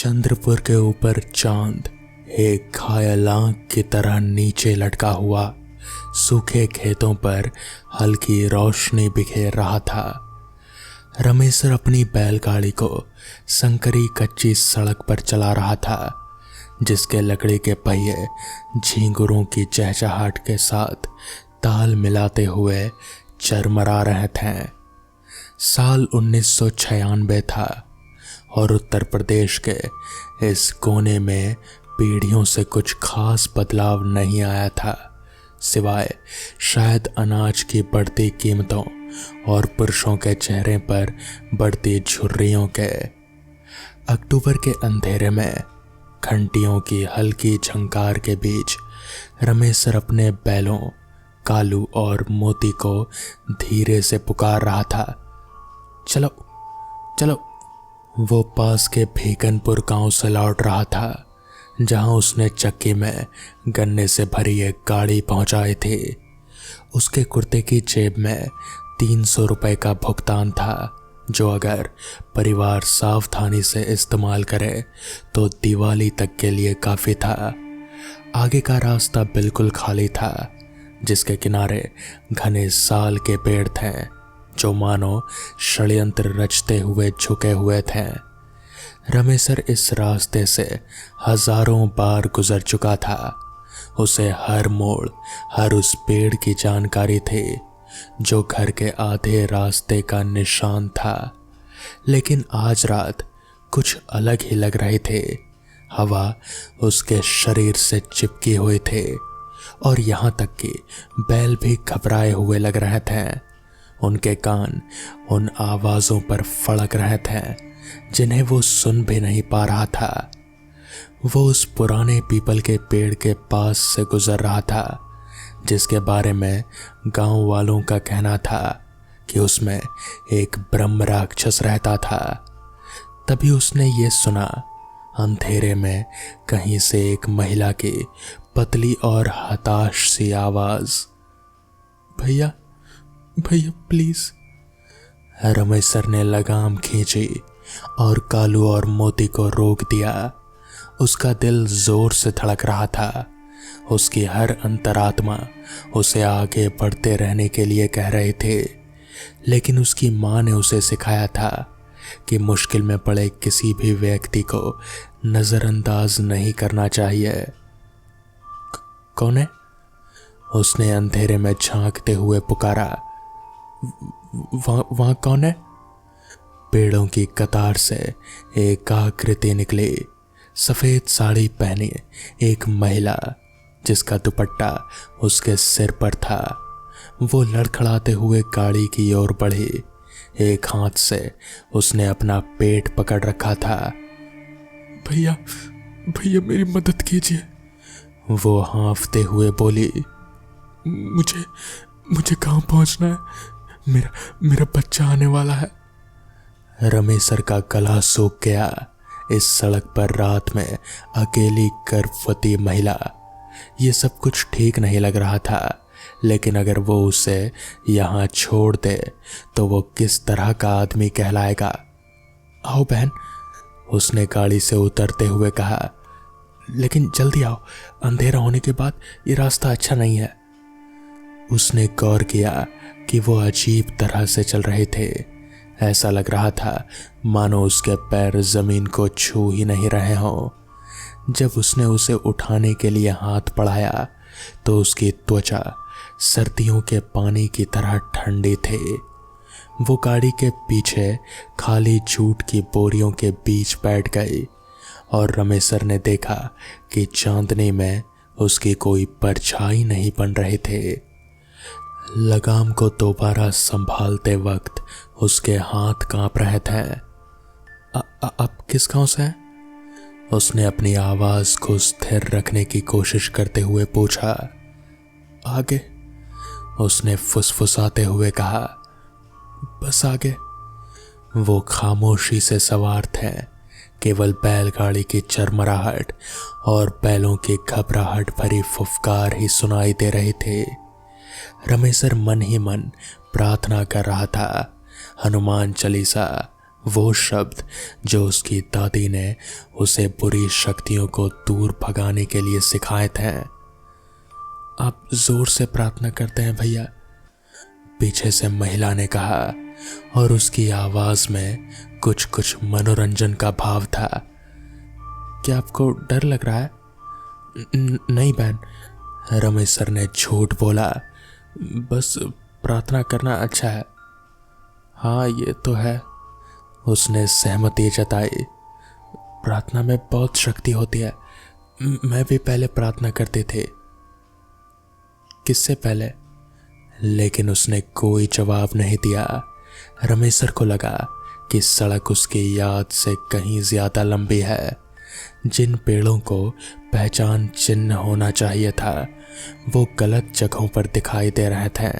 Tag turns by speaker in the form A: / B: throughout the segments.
A: चंद्रपुर के ऊपर चांद एक घायल आंख की तरह नीचे लटका हुआ सूखे खेतों पर हल्की रोशनी बिखेर रहा था। रमेशर अपनी बैलगाड़ी को संकरी कच्ची सड़क पर चला रहा था, जिसके लकड़ी के पहिए झींगुरों की चहचहाट के साथ ताल मिलाते हुए चरमरा रहे थे। साल 1996 था और उत्तर प्रदेश के इस कोने में पीढ़ियों से कुछ खास बदलाव नहीं आया था, सिवाय शायद अनाज की बढ़ती कीमतों और पुरुषों के चेहरे पर बढ़ती झुर्रियों के। अक्टूबर के अंधेरे में घंटियों की हल्की झंकार के बीच रमेशर अपने बैलों कालू और मोती को धीरे से पुकार रहा था। चलो चलो। वो पास के भीकनपुर गांव से लौट रहा था, जहां उसने चक्की में गन्ने से भरी एक गाड़ी पहुंचाई थी। उसके कुर्ते की जेब में 300 रुपए का भुगतान था, जो अगर परिवार सावधानी से इस्तेमाल करे तो दिवाली तक के लिए काफी था। आगे का रास्ता बिल्कुल खाली था, जिसके किनारे घने साल के पेड़ थे, जो मानो षड्यंत्र रचते हुए झुके हुए थे। रमेशर इस रास्ते से हजारों बार गुजर चुका था। उसे हर मोड़, हर उस पेड़ की जानकारी थी जो घर के आधे रास्ते का निशान था। लेकिन आज रात कुछ अलग ही लग रही थी। हवा उसके शरीर से चिपकी हुई थी और यहाँ तक कि बैल भी घबराए हुए लग रहे थे। उनके कान उन आवाजों पर फड़क रहे थे जिन्हें वो सुन भी नहीं पा रहा था। वो उस पुराने पीपल के पेड़ के पास से गुजर रहा था, जिसके बारे में गांव वालों का कहना था कि उसमें एक ब्रह्म राक्षस रहता था। तभी उसने ये सुना, अंधेरे में कहीं से एक महिला की पतली और हताश सी आवाज, भैया भैया प्लीज। रमेशर ने लगाम खींची और कालू और मोती को रोक दिया। उसका दिल जोर से धड़क रहा था। उसकी हर अंतरात्मा उसे आगे बढ़ते रहने के लिए कह रहे थे, लेकिन उसकी माँ ने उसे सिखाया था कि मुश्किल में पड़े किसी भी व्यक्ति को नजरअंदाज नहीं करना चाहिए। कौन है? उसने अंधेरे में झांकते हुए पुकारा। वहां कौन है? पेड़ों की कतार से एक आकृति निकली, सफेद साड़ी पहनी एक महिला, जिसका दुपट्टा उसके सिर पर था। वो लड़खड़ाते हुए गाड़ी की ओर बढ़ी। एक हाथ से उसने अपना पेट पकड़ रखा था। भैया भैया मेरी मदद कीजिए, वो हाँफते हुए बोली। मुझे कहाँ पहुंचना है? मेरा बच्चा आने वाला है। रमेशर का गला सूख गया। इस सड़क पर रात में अकेली गर्भवती महिला, ये सब कुछ ठीक नहीं लग रहा था। लेकिन अगर वो उसे यहाँ छोड़ दे तो वो किस तरह का आदमी कहलाएगा। आओ बहन, उसने गाड़ी से उतरते हुए कहा, लेकिन जल्दी आओ, अंधेरा होने के बाद ये रास्ता अच्छा नहीं है। उसने गौर किया कि वो अजीब तरह से चल रहे थे। ऐसा लग रहा था मानो उसके पैर जमीन को छू ही नहीं रहे हों। जब उसने उसे उठाने के लिए हाथ बढ़ाया तो उसकी त्वचा सर्दियों के पानी की तरह ठंडी थी। वो गाड़ी के पीछे खाली जूट की बोरियों के बीच बैठ गई और रमेशर ने देखा कि चांदनी में उसकी कोई परछाई नहीं बन रहे थे। लगाम को दोबारा संभालते वक्त उसके हाथ कांप रहे थे। आप किस गांव से हैं? उसने अपनी आवाज को स्थिर रखने की कोशिश करते हुए पूछा। आगे, उसने फुसफुसाते हुए कहा। बस आगे। वो खामोशी से सवार थे। केवल बैलगाड़ी की चरमराहट और बैलों की घबराहट भरी फुफकार ही सुनाई दे रही थी। रमेशर मन ही मन प्रार्थना कर रहा था, हनुमान चालीसा, वो शब्द जो उसकी दादी ने उसे बुरी शक्तियों को दूर भगाने के लिए सिखाए थे। आप जोर से प्रार्थना करते हैं भैया, पीछे से महिला ने कहा और उसकी आवाज में कुछ कुछ मनोरंजन का भाव था। क्या आपको डर लग रहा है? नहीं बहन, रमेश सर ने झूठ बोला, बस प्रार्थना करना अच्छा है। हाँ ये तो है, उसने सहमति जताई। प्रार्थना में बहुत शक्ति होती है, मैं भी पहले प्रार्थना करते थे। किससे पहले? लेकिन उसने कोई जवाब नहीं दिया। रमेश सर को लगा कि सड़क उसकी याद से कहीं ज्यादा लंबी है। जिन पेड़ों को पहचान चिन्ह होना चाहिए था वो गलत जगहों पर दिखाई दे रहे थे।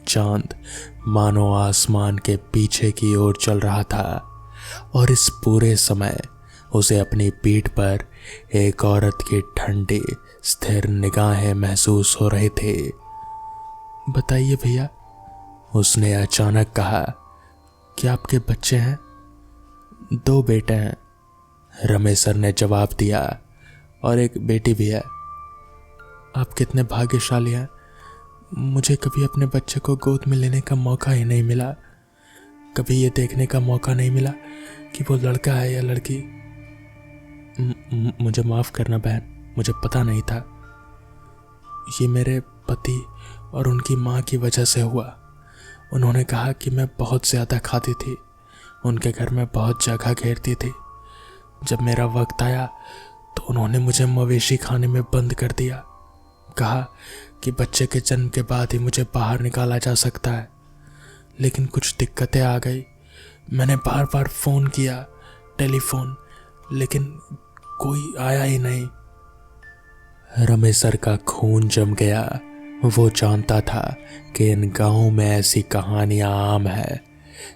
A: चांद मानो आसमान के पीछे की ओर चल रहा था और इस पूरे समय उसे अपनी पीठ पर एक औरत की ठंडी स्थिर निगाहें महसूस हो रही थी। बताइए भैया, उसने अचानक कहा, क्या आपके बच्चे हैं? 2 बेटे हैं, रमेश सर ने जवाब दिया, और एक बेटी भी है। आप कितने भाग्यशाली हैं, मुझे कभी अपने बच्चे को गोद में लेने का मौका ही नहीं मिला। कभी ये देखने का मौका नहीं मिला कि वो लड़का है या लड़की। मुझे माफ़ करना बहन, मुझे पता नहीं था। ये मेरे पति और उनकी माँ की वजह से हुआ। उन्होंने कहा कि मैं बहुत ज़्यादा खाती थी, उनके घर में बहुत जगह घेरती थी। जब मेरा वक्त आया तो उन्होंने मुझे मवेशी खाने में बंद कर दिया। कहा कि बच्चे के जन्म के बाद ही मुझे बाहर निकाला जा सकता है। लेकिन कुछ दिक्कतें आ गई। मैंने बार बार फ़ोन किया, टेलीफोन, लेकिन कोई आया ही नहीं। रमेश सर का खून जम गया। वो जानता था कि इन गाँवों में ऐसी कहानियां आम है,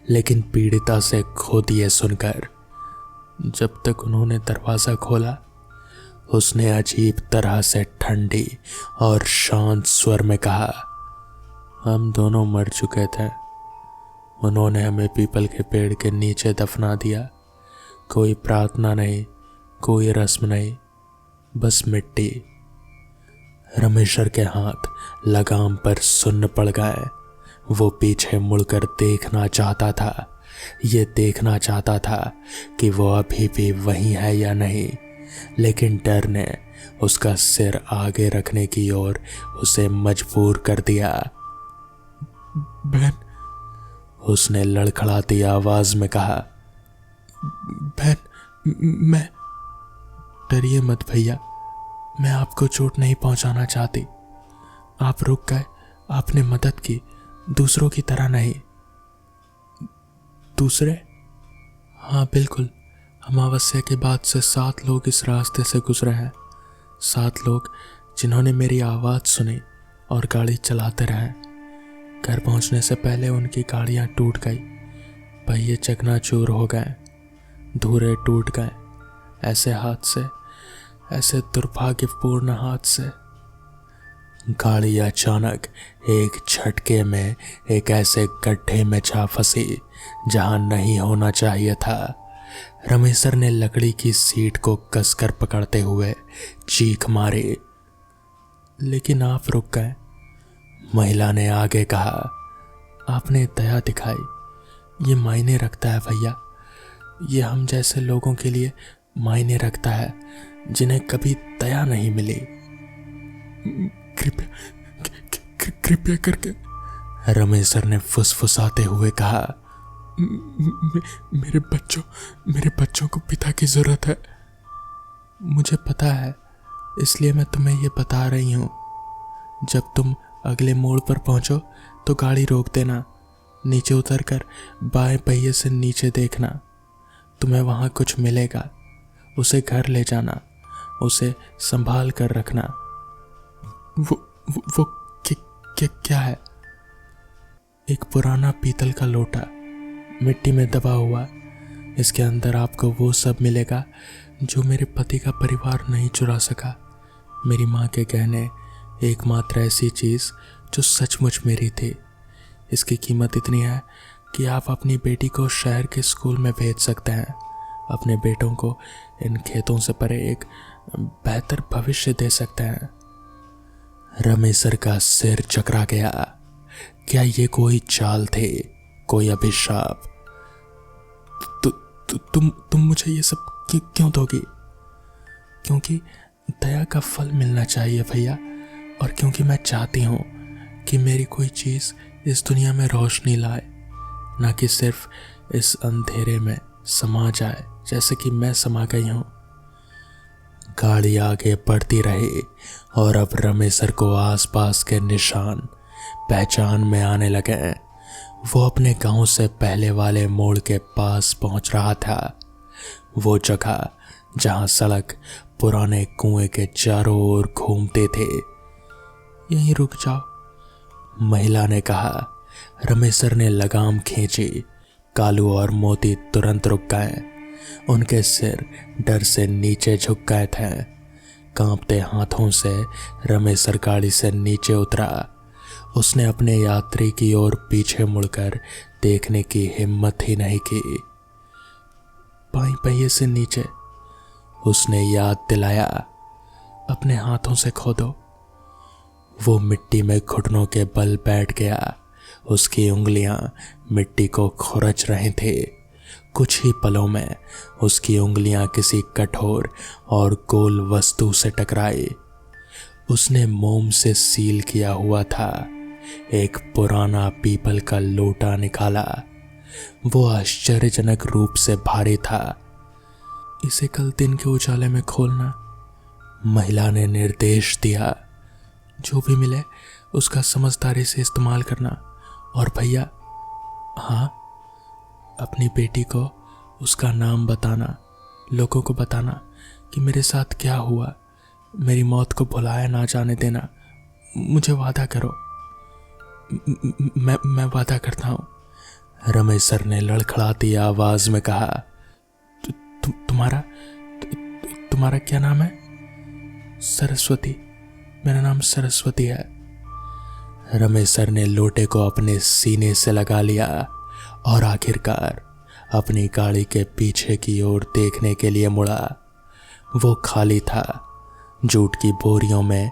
A: लेकिन पीड़िता से खुद ये सुनकर जब तक उन्होंने दरवाज़ा खोला, उसने अजीब तरह से ठंडी और शांत स्वर में कहा, हम दोनों मर चुके थे। उन्होंने हमें पीपल के पेड़ के नीचे दफना दिया। कोई प्रार्थना नहीं, कोई रस्म नहीं, बस मिट्टी। रमेश सर के हाथ लगाम पर सुन्न पड़ गए। वो पीछे मुड़कर देखना चाहता था, ये देखना चाहता था कि वो अभी भी वहीं है या नहीं, लेकिन डर ने उसका सिर आगे रखने की ओर उसे मजबूर कर दिया। बहन, उसने लड़खड़ाती आवाज में कहा, बहन, मैं। डरिए मत भैया, मैं आपको चोट नहीं पहुंचाना चाहती। आप रुक गए, आपने मदद की, दूसरों की तरह नहीं। दूसरे? हाँ बिल्कुल, अमावस्या के बाद से 7 लोग इस रास्ते से गुजरे हैं। 7 लोग जिन्होंने मेरी आवाज़ सुनी और गाड़ी चलाते रहे। घर पहुंचने से पहले उनकी गाड़ियां टूट गई, पहिए चकनाचूर हो गए, धुरे टूट गए। ऐसे हादसे, ऐसे दुर्भाग्यपूर्ण हादसे। गाड़ी अचानक एक झटके में एक ऐसे गड्ढे में जा फंसी जहां नहीं होना चाहिए था। रमेश सर ने लकड़ी की सीट को कसकर पकड़ते हुए चीख मारी। लेकिन आप रुक गए, महिला ने आगे कहा। आपने दया दिखाई, ये मायने रखता है भैया। ये हम जैसे लोगों के लिए मायने रखता है जिन्हें कभी दया नहीं मिली। कृपया करके, रमेश सर ने फुसफुसाते हुए कहा, मेरे बच्चों को पिता की जरूरत है। मुझे पता है, इसलिए मैं तुम्हें ये बता रही हूँ। जब तुम अगले मोड़ पर पहुंचो तो गाड़ी रोक देना, नीचे उतरकर बाएं पहिए से नीचे देखना, तुम्हें वहां कुछ मिलेगा। उसे घर ले जाना, उसे संभाल कर रखना। वो क्या है? एक पुराना पीतल का लोटा, मिट्टी में दबा हुआ। इसके अंदर आपको वो सब मिलेगा जो मेरे पति का परिवार नहीं चुरा सका। मेरी माँ के गहने, एकमात्र ऐसी चीज़ जो सचमुच मेरी थी। इसकी कीमत इतनी है कि आप अपनी बेटी को शहर के स्कूल में भेज सकते हैं, अपने बेटों को इन खेतों से परे एक बेहतर भविष्य दे सकते हैं। रमेसर का सिर चकरा गया। क्या ये कोई चाल थे, कोई अभिशाप? तुम मुझे ये सब क्यों दोगी? क्योंकि दया का फल मिलना चाहिए भैया, और क्योंकि मैं चाहती हूँ कि मेरी कोई चीज़ इस दुनिया में रोशनी लाए, ना कि सिर्फ इस अंधेरे में समा जाए जैसे कि मैं समा गई हूँ। गाड़ी आगे बढ़ती रही और अब रमेसर को आसपास के निशान पहचान में आने लगे। वो अपने गांव से पहले वाले मोड़ के पास पहुंच रहा था, वो जगह जहां सड़क पुराने कुएं के चारों ओर घूमते थे। यहीं रुक जाओ, महिला ने कहा। रमेसर ने लगाम खींची। कालू और मोती तुरंत रुक गए। उनके सिर डर से नीचे झुक गए थे। कांपते हाथों से रमेसर गाड़ी से नीचे उतरा। उसने अपने यात्री की ओर पीछे मुड़कर देखने की हिम्मत ही नहीं की। बाईं पहिए से नीचे, उसने याद दिलाया। अपने हाथों से खोदो। वो मिट्टी में घुटनों के बल बैठ गया। उसकी उंगलियां मिट्टी को खुरच रही थी। कुछ ही पलों में उसकी उंगलियां किसी कठोर और गोल वस्तु से टकराई। उसने मोम से सील किया हुआ था एक पुराना पीपल का लोटा निकाला। वो आश्चर्यजनक रूप से भारी था। इसे कल दिन के उजाले में खोलना, महिला ने निर्देश दिया। जो भी मिले उसका समझदारी से इस्तेमाल करना। और भैया, हाँ, अपनी बेटी को उसका नाम बताना, लोगों को बताना कि मेरे साथ क्या हुआ। मेरी मौत को भुलाया ना जाने देना। मुझे वादा करो। मैं वादा करता हूँ, रमेसर ने लड़खड़ाती आवाज में कहा। तुम्हारा क्या नाम है? सरस्वती। मेरा नाम सरस्वती है। रमेसर ने लोटे को अपने सीने से लगा लिया और आखिरकार अपनी गाड़ी के पीछे की ओर देखने के लिए मुड़ा। वो खाली था। जूट की बोरियों में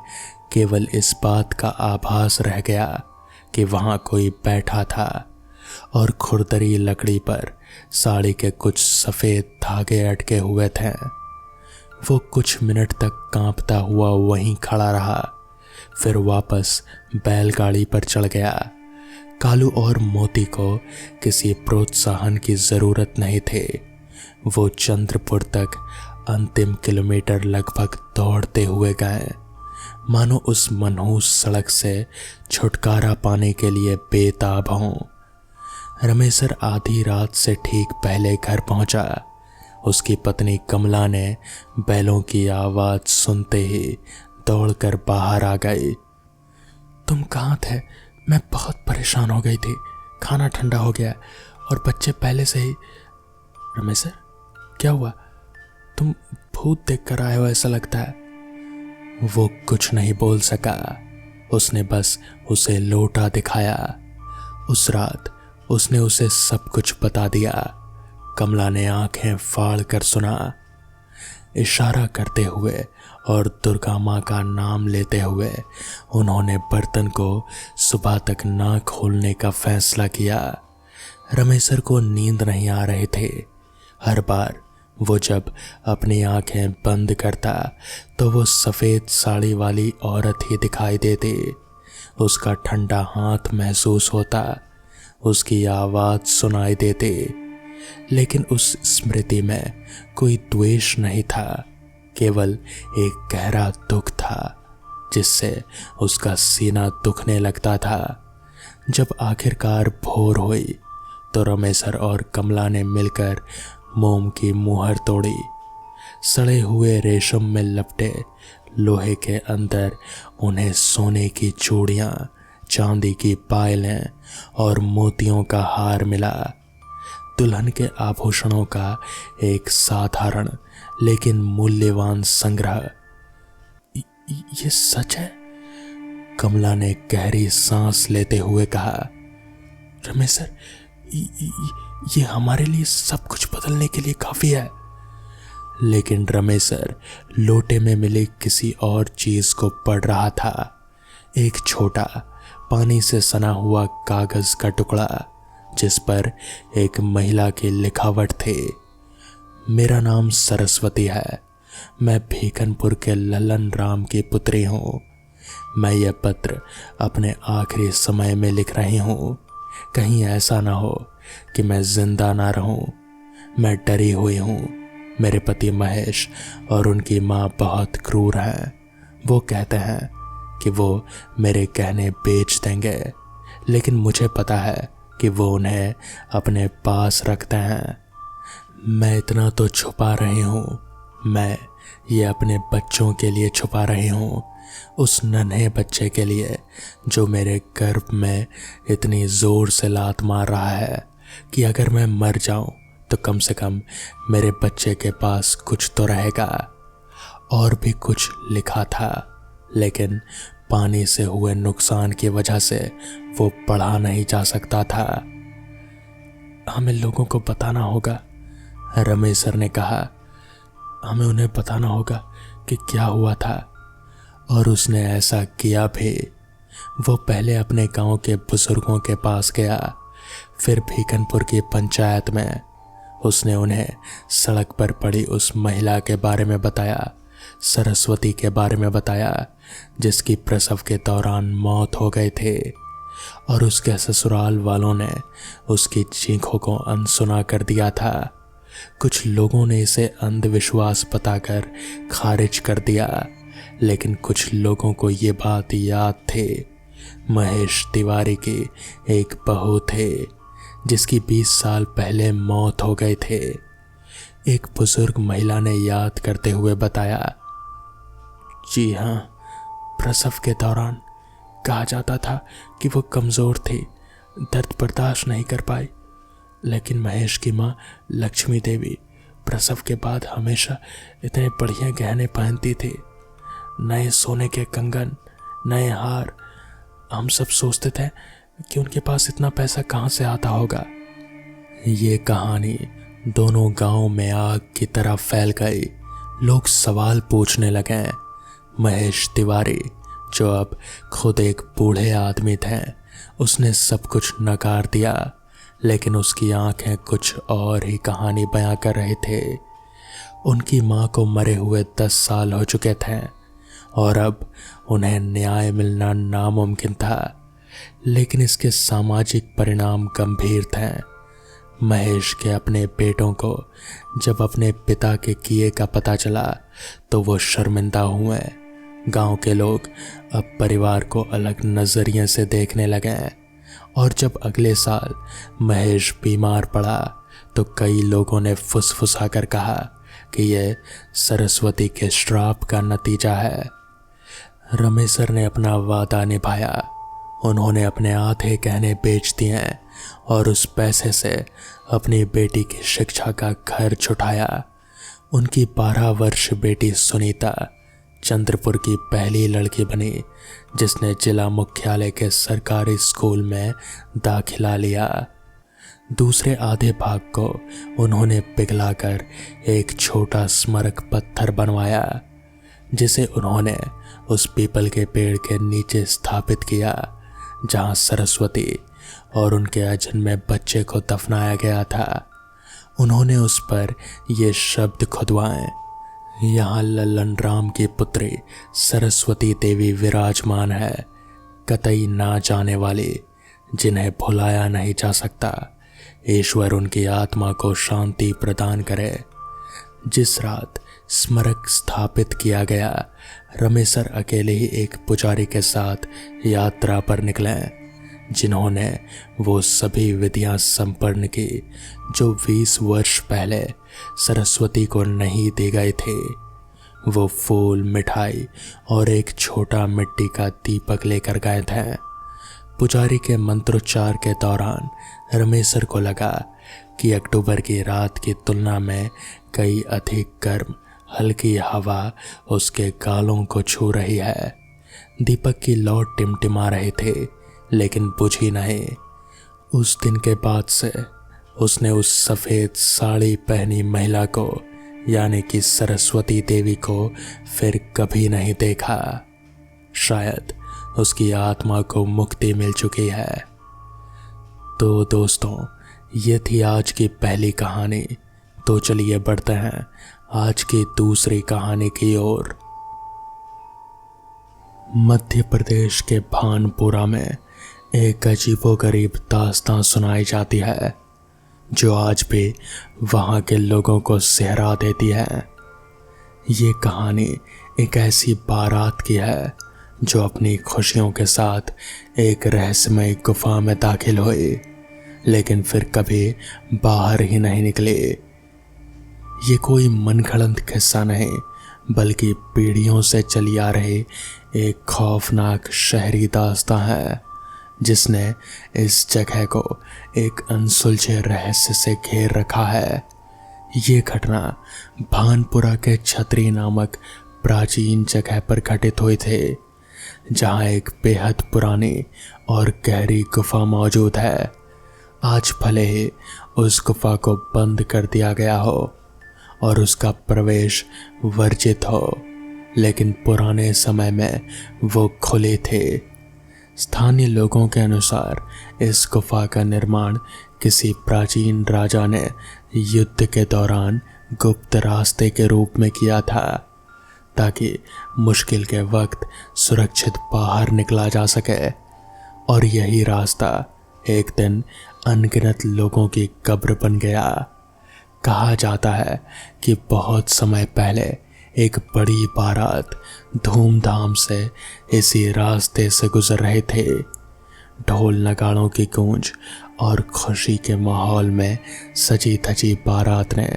A: केवल इस बात का आभास रह गया कि वहां कोई बैठा था, और खुरदरी लकड़ी पर साड़ी के कुछ सफ़ेद धागे अटके हुए थे। वो कुछ मिनट तक कांपता हुआ वहीं खड़ा रहा, फिर वापस बैलगाड़ी पर चढ़ गया। कालू और मोती को किसी प्रोत्साहन की जरूरत नहीं थी। वो चंद्रपुर तक अंतिम किलोमीटर लगभग दौड़ते हुए गए, मानो उस मनहूस सड़क से छुटकारा पाने के लिए बेताब हों। रमेसर आधी रात से ठीक पहले घर पहुंचा। उसकी पत्नी कमला ने बैलों की आवाज सुनते ही दौड़कर बाहर आ गई। तुम कहाँ थे? मैं बहुत परेशान हो गई थी। खाना ठंडा हो गया और बच्चे पहले से ही। रमेसर, क्या हुआ? तुम भूत देख कर आए हो ऐसा लगता है। वो कुछ नहीं बोल सका। उसने बस उसे लोटा दिखाया। उस रात उसने उसे सब कुछ बता दिया। कमला ने आंखें फाड़ कर सुना। इशारा करते हुए और दुर्गा माँ का नाम लेते हुए उन्होंने बर्तन को सुबह तक ना खोलने का फैसला किया। रमेसर को नींद नहीं आ रहे थे। हर बार वो जब अपनी आंखें बंद करता तो वो सफ़ेद साड़ी वाली औरत ही दिखाई देती। उसका ठंडा हाथ महसूस होता, उसकी आवाज़ सुनाई देती, लेकिन उस स्मृति में कोई द्वेष नहीं था, केवल एक गहरा दुख था जिससे उसका सीना दुखने लगता था। जब आखिरकार भोर हुई तो रमेसर और कमला ने मिलकर मोम की मुहर तोड़ी। सड़े हुए रेशम में लपटे लोहे के अंदर उन्हें सोने की चूड़ियाँ, चांदी की पायलें और मोतियों का हार मिला। दुल्हन के आभूषणों का एक साधारण लेकिन मूल्यवान संग्रह। ये सच है? कमला ने गहरी सांस लेते हुए कहा। रमेसर, ये हमारे लिए सब कुछ बदलने के लिए काफी है। लेकिन रमेशर लोटे में मिली किसी और चीज को पढ़ रहा था। एक छोटा पानी से सना हुआ कागज का टुकड़ा जिस पर एक महिला की लिखावट थी। मेरा नाम सरस्वती है। मैं भीखनपुर के ललन राम की पुत्री हूँ। मैं यह पत्र अपने आखिरी समय में लिख रही हूँ। कहीं ऐसा ना हो कि मैं जिंदा ना रहूं। मैं डरी हुई हूँ। मेरे पति महेश और उनकी माँ बहुत क्रूर हैं। वो कहते हैं कि वो मेरे गहने बेच देंगे, लेकिन मुझे पता है कि वो उन्हें अपने पास रखते हैं। मैं इतना तो छुपा रही हूँ। मैं ये अपने बच्चों के लिए छुपा रही हूँ, उस नन्हे बच्चे के लिए जो मेरे गर्भ में इतनी जोर से लात मार रहा है कि अगर मैं मर जाऊं तो कम से कम मेरे बच्चे के पास कुछ तो रहेगा। और भी कुछ लिखा था, लेकिन पानी से हुए नुकसान की वजह से वो पढ़ा नहीं जा सकता था। हमें लोगों को बताना होगा, रमेशर ने कहा। हमें उन्हें बताना होगा कि क्या हुआ था। और उसने ऐसा किया भी। वो पहले अपने गांव के बुजुर्गों के पास गया, फिर भीखनपुर की पंचायत में। उसने उन्हें सड़क पर पड़ी उस महिला के बारे में बताया, सरस्वती के बारे में बताया, जिसकी प्रसव के दौरान मौत हो गई थी। और उसके ससुराल वालों ने उसकी चीखों को अनसुना कर दिया था। कुछ लोगों ने इसे अंधविश्वास बताकर खारिज कर दिया, लेकिन कुछ लोगों को ये बात याद थी। महेश तिवारी की एक बहू थे जिसकी 20 साल पहले मौत हो गई थी। एक बुजुर्ग महिला ने याद करते हुए बताया, जी हाँ, प्रसव के दौरान कहा जाता था कि वो कमज़ोर थी, दर्द बर्दाश्त नहीं कर पाई। लेकिन महेश की माँ लक्ष्मी देवी प्रसव के बाद हमेशा इतने बढ़िया गहने पहनती थी, नए सोने के कंगन, नए हार। हम सब सोचते थे कि उनके पास इतना पैसा कहाँ से आता होगा। ये कहानी दोनों गांव में आग की तरह फैल गई। लोग सवाल पूछने लगे। महेश तिवारी, जो अब खुद एक बूढ़े आदमी थे, उसने सब कुछ नकार दिया, लेकिन उसकी आंखें कुछ और ही कहानी बयां कर रहे थे। उनकी माँ को मरे हुए 10 साल हो चुके थे और अब उन्हें न्याय मिलना नामुमकिन था, लेकिन इसके सामाजिक परिणाम गंभीर थे। महेश के अपने बेटों को जब अपने पिता के किए का पता चला तो वो शर्मिंदा हुए। गांव के लोग अब परिवार को अलग नजरिए से देखने लगे और जब अगले साल महेश बीमार पड़ा तो कई लोगों ने फुसफुसा कर कहा कि यह सरस्वती के श्राप का नतीजा है। रमेशर ने अपना वादा निभाया। उन्होंने अपने आधे गहने बेच दिए और उस पैसे से अपनी बेटी की शिक्षा का खर्च छुटाया। उनकी 12 वर्ष बेटी सुनीता चंद्रपुर की पहली लड़की बनी जिसने जिला मुख्यालय के सरकारी स्कूल में दाखिला लिया। दूसरे आधे भाग को उन्होंने पिघलाकर एक छोटा स्मारक पत्थर बनवाया, जिसे उन्होंने उस पीपल के पेड़ के नीचे स्थापित किया जहां सरस्वती और उनके अजन्मे बच्चे को दफनाया गया था। उन्होंने उस पर ये शब्द खुदवाए, यहाँ ललन राम की पुत्री सरस्वती देवी विराजमान है, कतई ना जाने वाली, जिन्हें भुलाया नहीं जा सकता। ईश्वर उनकी आत्मा को शांति प्रदान करे। जिस रात स्मारक स्थापित किया गया, रमेशर अकेले ही एक पुजारी के साथ यात्रा पर निकले, जिन्होंने वो सभी विधियां संपन्न की जो 20 वर्ष पहले सरस्वती को नहीं दी गई थी। वो फूल, मिठाई और एक छोटा मिट्टी का दीपक लेकर गए थे। पुजारी के मंत्रोच्चार के दौरान रमेशर को लगा कि अक्टूबर की रात की तुलना में कई अधिक गर्म हल्की हवा उसके गालों को छू रही है। दीपक की लौ टिमटिमा रही थी, लेकिन बुझी नहीं। उस दिन के बाद से उसने उस सफ़ेद साड़ी पहनी महिला को यानी कि सरस्वती देवी को फिर कभी नहीं देखा। शायद उसकी आत्मा को मुक्ति मिल चुकी है। तो दोस्तों, ये थी आज की पहली कहानी। तो चलिए बढ़ते हैं आज की दूसरी कहानी की ओर। मध्य प्रदेश के भानपुरा में एक अजीबोगरीब दास्तां सुनाई जाती है जो आज भी वहाँ के लोगों को सिहरा देती है। ये कहानी एक ऐसी बारात की है जो अपनी खुशियों के साथ एक रहस्यमय गुफा में दाखिल हुई, लेकिन फिर कभी बाहर ही नहीं निकली। ये कोई मनगढ़ंत किस्सा नहीं, बल्कि पीढ़ियों से चली आ रही एक खौफनाक शहरी दास्तां है जिसने इस जगह को एक अनसुलझे रहस्य से घेर रखा है। ये घटना भानपुरा के छतरी नामक प्राचीन जगह पर घटित हुई थी, जहाँ एक बेहद पुरानी और गहरी गुफा मौजूद है। आज भले ही उस गुफा को बंद कर दिया गया हो और उसका प्रवेश वर्जित हो, लेकिन पुराने समय में वो खुले थे। स्थानीय लोगों के अनुसार इस गुफा का निर्माण किसी प्राचीन राजा ने युद्ध के दौरान गुप्त रास्ते के रूप में किया था, ताकि मुश्किल के वक्त सुरक्षित बाहर निकला जा सके। और यही रास्ता एक दिन अनगिनत लोगों की कब्र बन गया। कहा जाता है कि बहुत समय पहले एक बड़ी बारात धूमधाम से इसी रास्ते से गुजर रहे थे। ढोल नगाड़ों की गूंज और खुशी के माहौल में सजी धजी बारात ने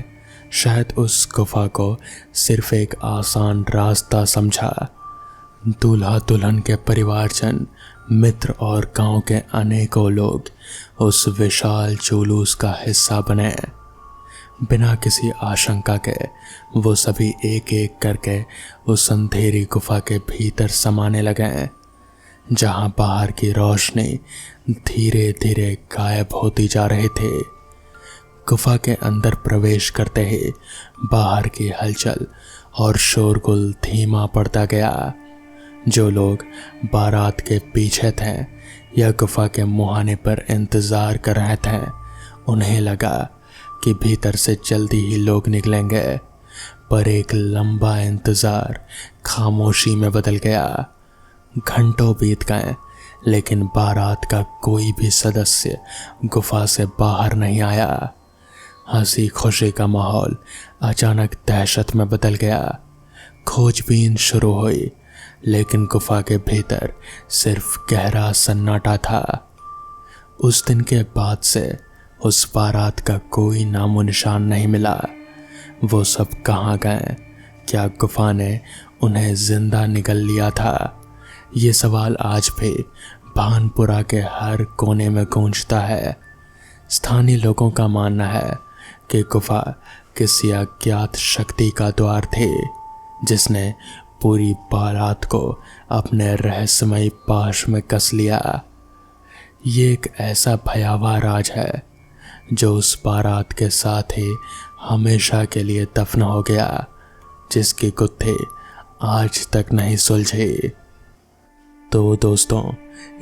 A: शायद उस गुफा को सिर्फ एक आसान रास्ता समझा। दूल्हा दुल्हन के परिवारजन, मित्र और गांव के अनेकों लोग उस विशाल जुलूस का हिस्सा बने। बिना किसी आशंका के वो सभी एक एक करके उस अंधेरी गुफा के भीतर समाने लगे, जहां बाहर की रोशनी धीरे धीरे गायब होती जा रही थी। गुफा के अंदर प्रवेश करते ही बाहर की हलचल और शोरगुल धीमा पड़ता गया। जो लोग बारात के पीछे थे या गुफा के मुहाने पर इंतजार कर रहे थे, उन्हें लगा कि भीतर से जल्दी ही लोग निकलेंगे, पर एक लंबा इंतजार खामोशी में बदल गया। घंटों बीत गए, लेकिन बारात का कोई भी सदस्य गुफा से बाहर नहीं आया। हंसी खुशी का माहौल अचानक दहशत में बदल गया। खोजबीन शुरू हुई, लेकिन गुफा के भीतर सिर्फ गहरा सन्नाटा था। उस दिन के बाद से उस बारात का कोई नामो निशान नहीं मिला। वो सब कहाँ गए? क्या गुफा ने उन्हें जिंदा निगल लिया था? ये सवाल आज भी भानपुरा के हर कोने में गूंजता है। स्थानीय लोगों का मानना है कि गुफा किसी अज्ञात शक्ति का द्वार थी, जिसने पूरी बारात को अपने रहस्यमय पाश में कस लिया। ये एक ऐसा भयावह राज है जो उस बारात के साथ ही हमेशा के लिए दफन हो गया, जिसकी गुत्थी आज तक नहीं सुलझी। तो दोस्तों,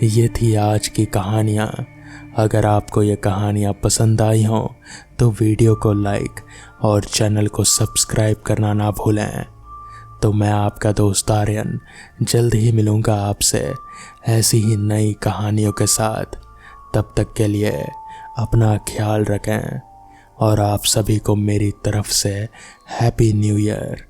A: ये थी आज की कहानियाँ। अगर आपको ये कहानियाँ पसंद आई हों तो वीडियो को लाइक और चैनल को सब्सक्राइब करना ना भूलें। तो मैं आपका दोस्त आर्यन जल्द ही मिलूँगा आपसे ऐसी ही नई कहानियों के साथ। तब तक के लिए अपना ख्याल रखें और आप सभी को मेरी तरफ से हैप्पी न्यू ईयर।